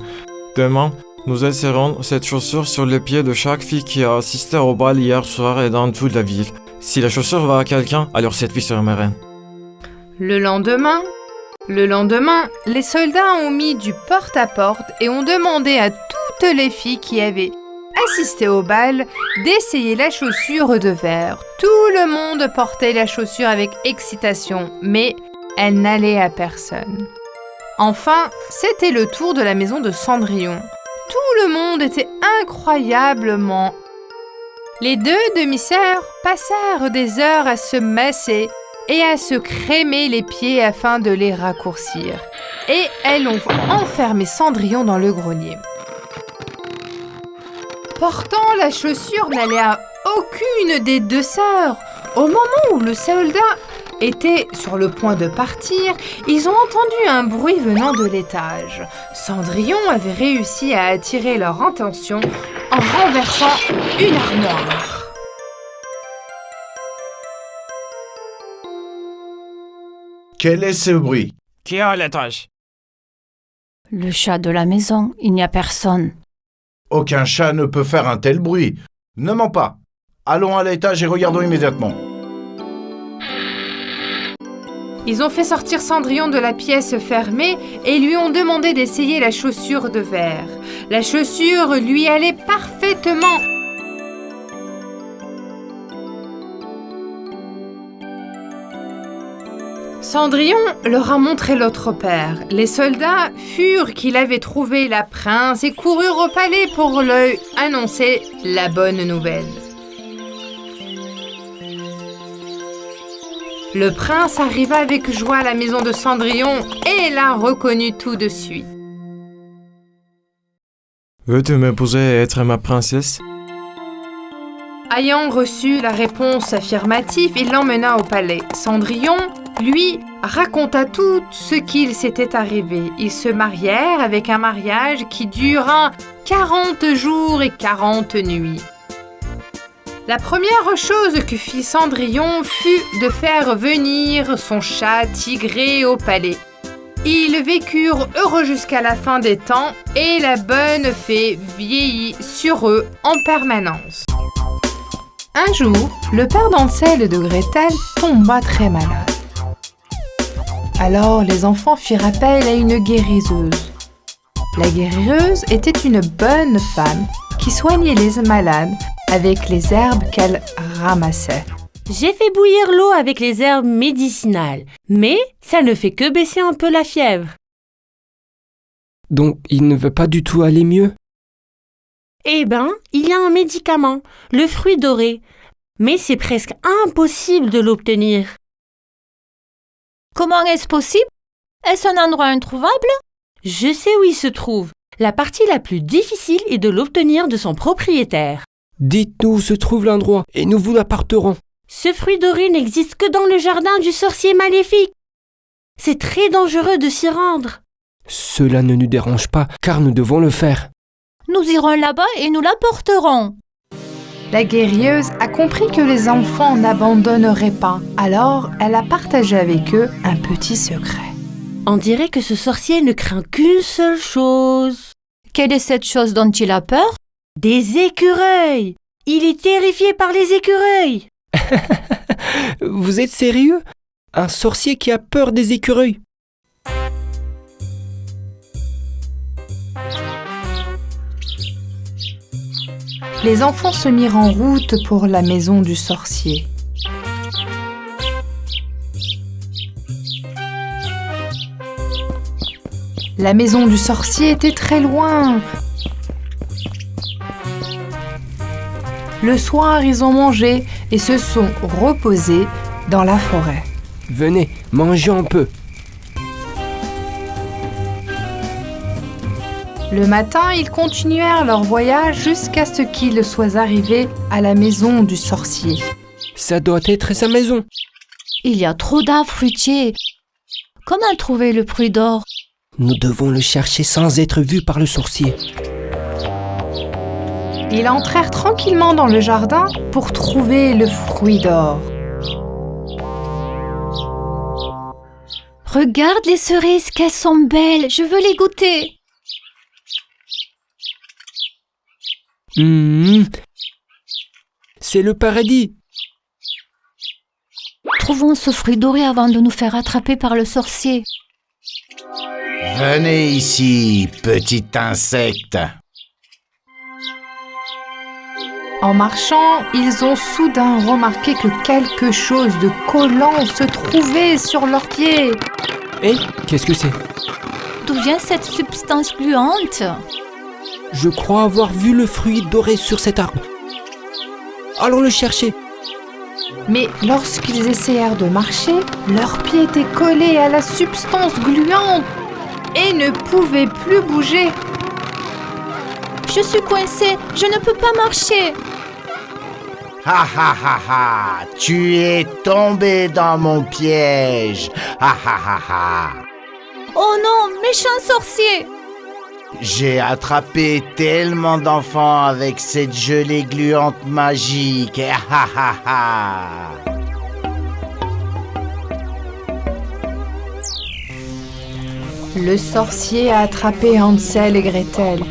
Demain, nous essaierons cette chaussure sur les pieds de chaque fille qui a assisté au bal hier soir et dans toute la ville. Si la chaussure va à quelqu'un, alors cette fille sera ma reine. Le lendemain, les soldats ont mis du porte-à-porte et ont demandé à toutes les filles qui avaient assisté au bal d'essayer la chaussure de verre. Tout le monde portait la chaussure avec excitation, mais elle n'allait à personne. Enfin, c'était le tour de la maison de Cendrillon. Tout le monde était incroyablement. Les deux demi-sœurs passèrent des heures à se masser et à se crémer les pieds afin de les raccourcir. Et elles ont enfermé Cendrillon dans le grenier. Portant la chaussure n'allait à aucune des deux sœurs. Au moment où le soldat était sur le point de partir, ils ont entendu un bruit venant de l'étage. Cendrillon avait réussi à attirer leur attention en renversant une armoire. Quel est ce bruit? Qui est à l'étage? Le chat de la maison, il n'y a personne. Aucun chat ne peut faire un tel bruit. Ne mens pas. Allons à l'étage et regardons immédiatement. Ils ont fait sortir Cendrillon de la pièce fermée et lui ont demandé d'essayer la chaussure de verre. La chaussure lui allait parfaitement. Cendrillon leur a montré l'autre père. Les soldats furent qu'il avait trouvé la princesse et coururent au palais pour lui annoncer la bonne nouvelle. Le prince arriva avec joie à la maison de Cendrillon et l'a reconnu tout de suite. Veux-tu m'épouser et être ma princesse? Ayant reçu la réponse affirmative, il l'emmena au palais. Cendrillon, lui, raconta tout ce qu'il s'était arrivé. Ils se marièrent avec un mariage qui dura 40 jours et 40 nuits. La première chose que fit Cendrillon fut de faire venir son chat Tigré au palais. Ils vécurent heureux jusqu'à la fin des temps et la bonne fée vieillit sur eux en permanence. Un jour, le père d'Ansel et de Gretel tomba très malade. Alors les enfants firent appel à une guériseuse. La guériseuse était une bonne femme qui soignait les malades avec les herbes qu'elle ramassait. J'ai fait bouillir l'eau avec les herbes médicinales, mais ça ne fait que baisser un peu la fièvre. Donc, il ne veut pas du tout aller mieux? Eh ben, il y a un médicament, le fruit doré, mais c'est presque impossible de l'obtenir. Comment est-ce possible? Est-ce un endroit introuvable? Je sais où il se trouve. La partie la plus difficile est de l'obtenir de son propriétaire. Dites-nous où se trouve l'endroit et nous vous l'apporterons. Ce fruit doré n'existe que dans le jardin du sorcier maléfique. C'est très dangereux de s'y rendre. Cela ne nous dérange pas, car nous devons le faire. Nous irons là-bas et nous l'apporterons. La guérieuse a compris que les enfants n'abandonneraient pas. Alors, elle a partagé avec eux un petit secret. On dirait que ce sorcier ne craint qu'une seule chose. Quelle est cette chose dont il a peur? Des écureuils. Il est terrifié par les écureuils. Vous êtes sérieux? Un sorcier qui a peur des écureuils? Les enfants se mirent en route pour la maison du sorcier. La maison du sorcier était très loin. Le soir, ils ont mangé et se sont reposés dans la forêt. Venez, mangez un peu. Le matin, ils continuèrent leur voyage jusqu'à ce qu'ils soient arrivés à la maison du sorcier. Ça doit être sa maison. Il y a trop d'arbres fruitiers. Comment trouver le fruit d'or? Nous devons le chercher sans être vus par le sorcier. Ils entrèrent tranquillement dans le jardin pour trouver le fruit d'or. Regarde les cerises, qu'elles sont belles. Je veux les goûter. C'est le paradis. Trouvons ce fruit doré avant de nous faire attraper par le sorcier. Venez ici, petit insecte. En marchant, ils ont soudain remarqué que quelque chose de collant se trouvait sur leurs pieds. Eh, qu'est-ce que c'est? D'où vient cette substance gluante? Je crois avoir vu le fruit doré sur cet arbre. Allons le chercher. Mais lorsqu'ils essayèrent de marcher, leurs pieds étaient collés à la substance gluante et ne pouvaient plus bouger. Je suis coincée, je ne peux pas marcher. Ha ha ha ha! Tu es tombé dans mon piège! Ha ha ha ha! Oh non, méchant sorcier! J'ai attrapé tellement d'enfants avec cette gelée gluante magique! Ha ha ha! Le sorcier a attrapé Hansel et Gretel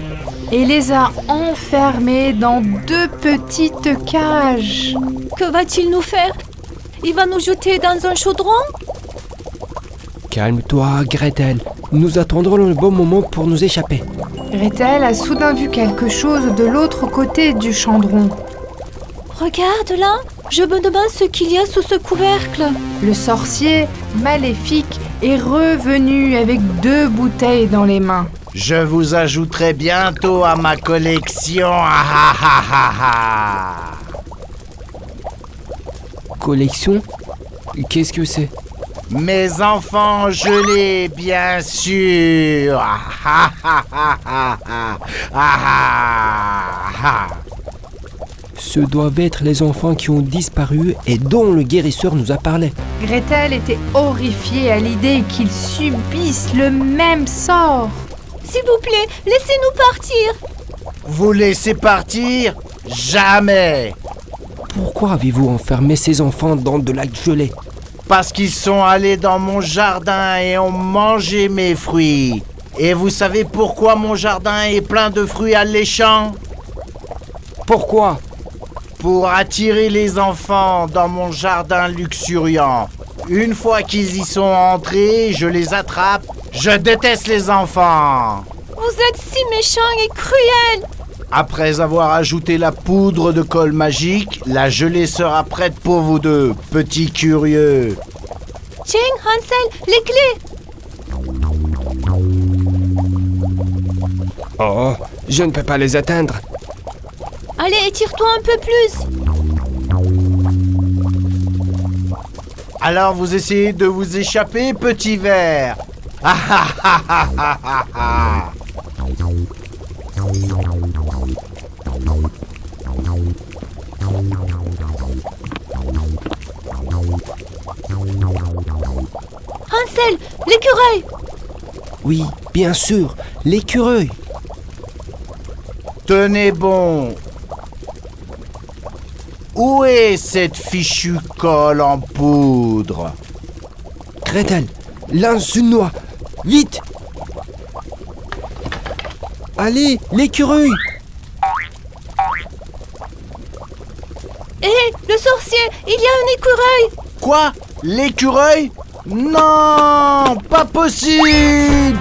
et les a enfermés dans 2 petites cages. Que va-t-il nous faire? Il va nous jeter dans un chaudron? Calme-toi, Gretel. Nous attendrons le bon moment pour nous échapper. Gretel a soudain vu quelque chose de l'autre côté du chaudron. Regarde là, je me demande ce qu'il y a sous ce couvercle. Le sorcier, maléfique, est revenu avec 2 bouteilles dans les mains. Je vous ajouterai bientôt à ma collection! Ha ha ha ha ha! Collection? Qu'est-ce que c'est? Mes enfants gelés, bien sûr! Ha ha ha ha ha! Ha ha ha! Ce doivent être les enfants qui ont disparu et dont le guérisseur nous a parlé. Gretel était horrifiée à l'idée qu'ils subissent le même sort. S'il vous plaît, laissez-nous partir. Vous laissez partir? Jamais! Pourquoi avez-vous enfermé ces enfants dans de la gelée? Parce qu'ils sont allés dans mon jardin et ont mangé mes fruits. Et vous savez pourquoi mon jardin est plein de fruits alléchants? Pourquoi? Pour attirer les enfants dans mon jardin luxuriant. Une fois qu'ils y sont entrés, je les attrape. Je déteste les enfants. Vous êtes si méchant et cruel. Après avoir ajouté la poudre de colle magique, la gelée sera prête pour vous 2, petits curieux. Tiens, Hansel, les clés. Oh, je ne peux pas les atteindre. Allez, étire-toi un peu plus. Alors vous essayez de vous échapper, petit ver. Ah ah ah ah ah ah ah. Hansel, l'écureuil. Oui, bien sûr, l'écureuil. Tenez bon. Où est cette fichue colle en poudre? Gretel, lance une noix. Vite! Allez, l'écureuil! Hé, le sorcier, il y a un écureuil. Quoi? L'écureuil? Non, pas possible!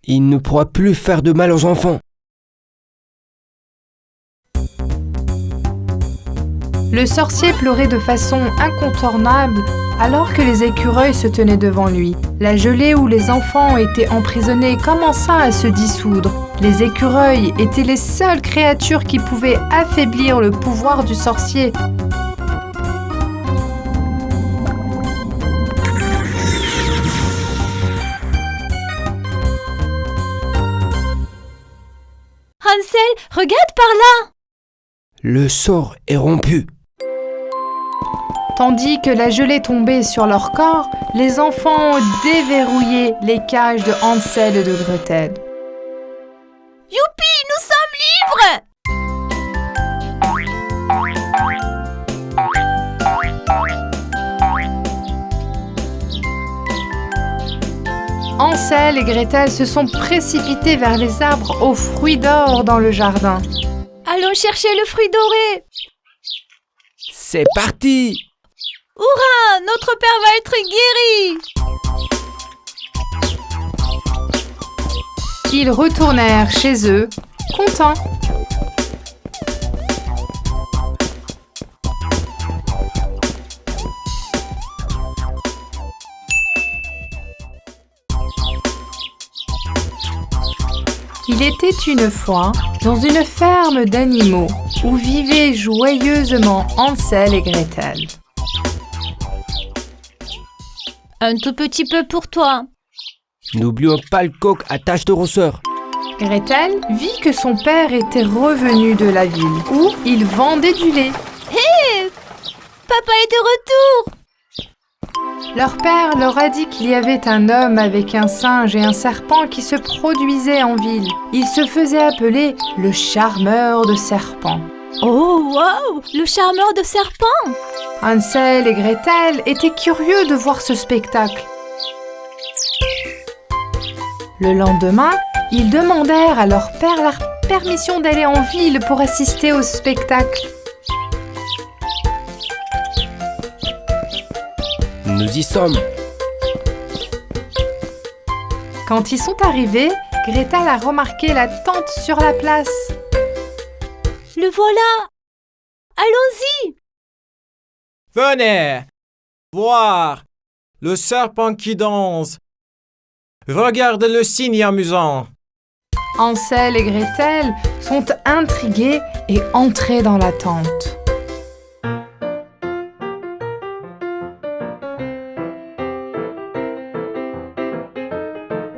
Il ne pourra plus faire de mal aux enfants. Le sorcier pleurait de façon incontournable alors que les écureuils se tenaient devant lui. La gelée où les enfants étaient emprisonnés commença à se dissoudre. Les écureuils étaient les seules créatures qui pouvaient affaiblir le pouvoir du sorcier. Hansel, regarde par là. Le sort est rompu. Tandis que la gelée tombait sur leur corps, les enfants déverrouillaient les cages de Hansel et de Gretel. Youpi, nous sommes libres. Hansel et Gretel se sont précipités vers les arbres aux fruits d'or dans le jardin. Allons chercher le fruit doré. C'est parti! Hurrah, notre père va être guéri. Ils retournèrent chez eux, contents. Il était une fois dans une ferme d'animaux où vivaient joyeusement Hansel et Gretel. Un tout petit peu pour toi. N'oublions pas le coq à tache de rousseur. Gretel vit que son père était revenu de la ville où il vendait du lait. Papa est de retour. Leur père leur a dit qu'il y avait un homme avec un singe et un serpent qui se produisait en ville. Il se faisait appeler le charmeur de serpents. Oh, wow, le charmeur de serpent. Hansel et Gretel étaient curieux de voir ce spectacle. Le lendemain, ils demandèrent à leur père la permission d'aller en ville pour assister au spectacle. Nous y sommes. Quand ils sont arrivés, Gretel a remarqué la tente sur la place. Le voilà. Allons-y. Venez voir le serpent qui danse. Regarde le signe amusant. Hansel et Gretel sont intrigués et entrés dans la tente.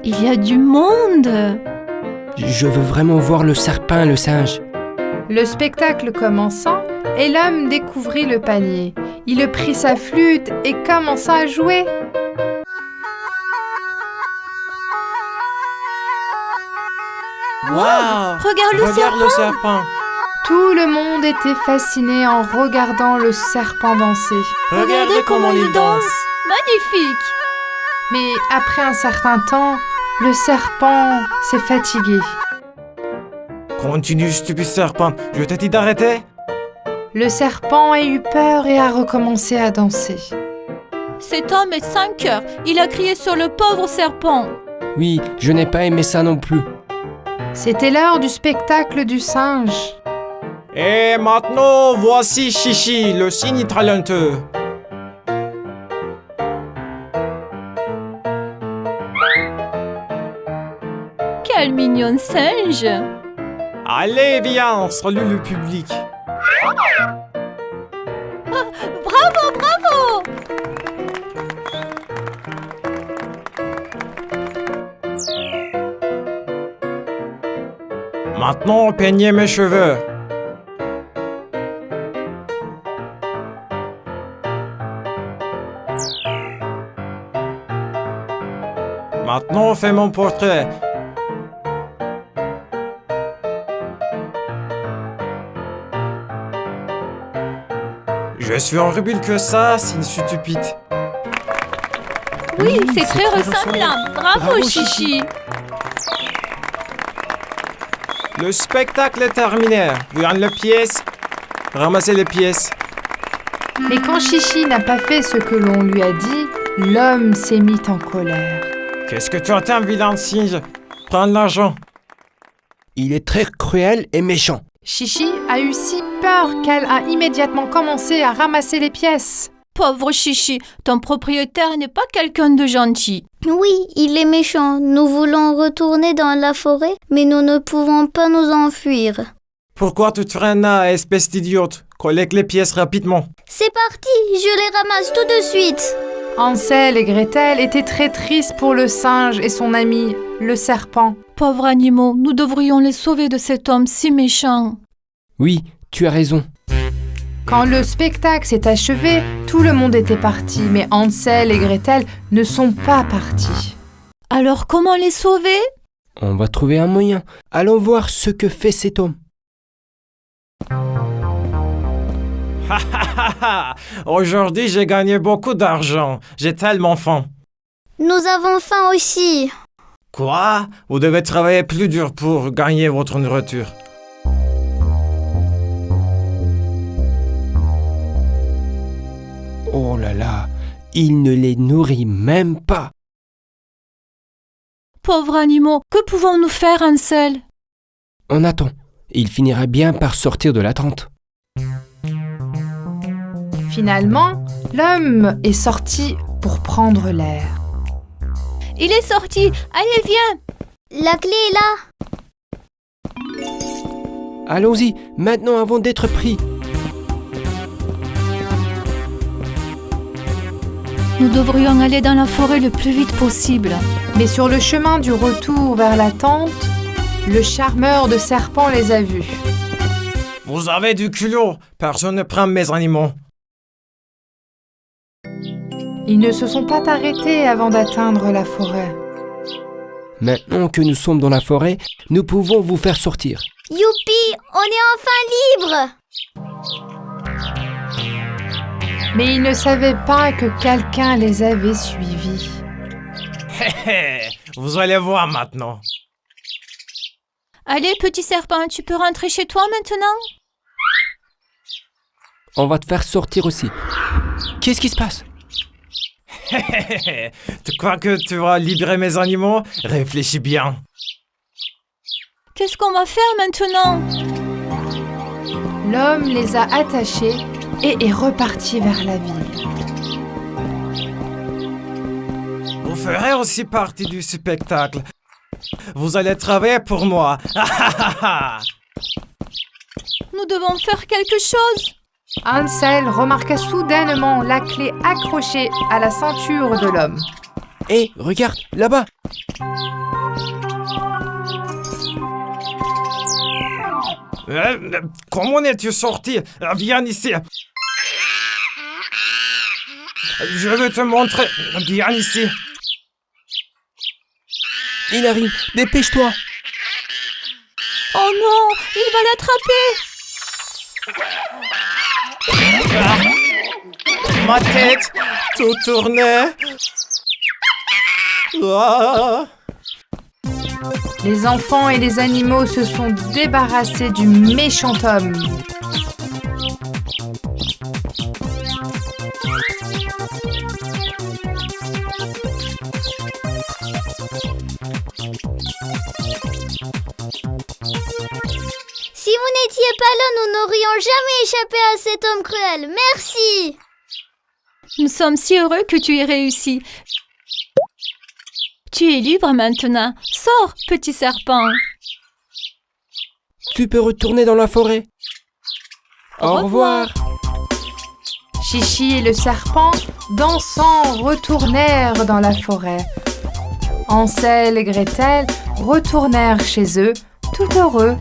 Il y a du monde. Je veux vraiment voir le serpent et le singe. Le spectacle commençant, et l'homme découvrit le panier. Il prit sa flûte et commença à jouer. Wow! Regarde le serpent. Tout le monde était fasciné en regardant le serpent danser. Regardez comment il danse. Magnifique. Mais après un certain temps, le serpent s'est fatigué. Continue, stupide serpent. Je t'ai dit d'arrêter. Le serpent a eu peur et a recommencé à danser. Cet homme est sans cœur. Il a crié sur le pauvre serpent. Oui, je n'ai pas aimé ça non plus. C'était l'heure du spectacle du singe. Et maintenant, voici Chichi, le cygne talentueux. Quel mignon singe. Allez, viens, salut le public. Bravo, bravo. Maintenant, peignez mes cheveux. Maintenant, fais mon portrait. Je suis horrible que ça, c'est une stupide. Oui, c'est très ressemblant. Bravo, Chichi. Le spectacle est terminé. Viens les pièces. Ramassez les pièces. Mais quand Chichi n'a pas fait ce que l'on lui a dit, l'homme s'est mis en colère. Qu'est-ce que tu entends, vilain singe? Prends l'argent. Il est très cruel et méchant. Chichi a eu si peur qu'elle a immédiatement commencé à ramasser les pièces. Pauvre Chichi, ton propriétaire n'est pas quelqu'un de gentil. Oui, il est méchant. Nous voulons retourner dans la forêt, mais nous ne pouvons pas nous enfuir. Pourquoi tu traînes là, espèce d'idiote? Collecte les pièces rapidement. C'est parti, je les ramasse tout de suite. Hansel et Gretel étaient très tristes pour le singe et son ami, le serpent. Pauvres animaux, nous devrions les sauver de cet homme si méchant. Oui, tu as raison. Quand le spectacle s'est achevé, tout le monde était parti, mais Hansel et Gretel ne sont pas partis. Alors comment les sauver? On va trouver un moyen. Allons voir ce que fait cet homme. Aujourd'hui, j'ai gagné beaucoup d'argent. J'ai tellement faim. Nous avons faim aussi. Quoi? Vous devez travailler plus dur pour gagner votre nourriture. Oh là là, il ne les nourrit même pas. Pauvres animaux, que pouvons-nous faire, Hansel? On attend. Il finira bien par sortir de la tente. Finalement, l'homme est sorti pour prendre l'air. Il est sorti. Allez, viens. La clé est là. Allons-y, maintenant avant d'être pris. Nous devrions aller dans la forêt le plus vite possible. Mais sur le chemin du retour vers la tente, le charmeur de serpents les a vus. Vous avez du culot, personne ne prend mes animaux. Ils ne se sont pas arrêtés avant d'atteindre la forêt. Maintenant que nous sommes dans la forêt, nous pouvons vous faire sortir. Youpi, on est enfin libre! Mais ils ne savaient pas que quelqu'un les avait suivis. Vous allez voir maintenant. Allez, petit serpent, tu peux rentrer chez toi maintenant? On va te faire sortir aussi. Qu'est-ce qui se passe? Tu crois que tu vas libérer mes animaux? Réfléchis bien. Qu'est-ce qu'on va faire maintenant? L'homme les a attachés et est reparti vers la ville. Vous ferez aussi partie du spectacle. Vous allez travailler pour moi. Nous devons faire quelque chose. Hansel remarqua soudainement la clé accrochée à la ceinture de l'homme. Hé, regarde, là-bas. Comment es-tu sorti? Viens ici. Je vais te montrer. Viens ici. Il arrive, dépêche-toi. Oh non, il va l'attraper. Ma tête, tout tournait. Ah. Les enfants et les animaux se sont débarrassés du méchant homme. Si vous n'étiez pas là, nous n'aurions jamais échappé à cet homme cruel. Merci! Nous sommes si heureux que tu aies réussi. Tu es libre maintenant. Sors, petit serpent. Tu peux retourner dans la forêt. Au revoir. Chichi et le serpent, dansant, retournèrent dans la forêt. Hansel et Gretel retournèrent chez eux, tout heureux.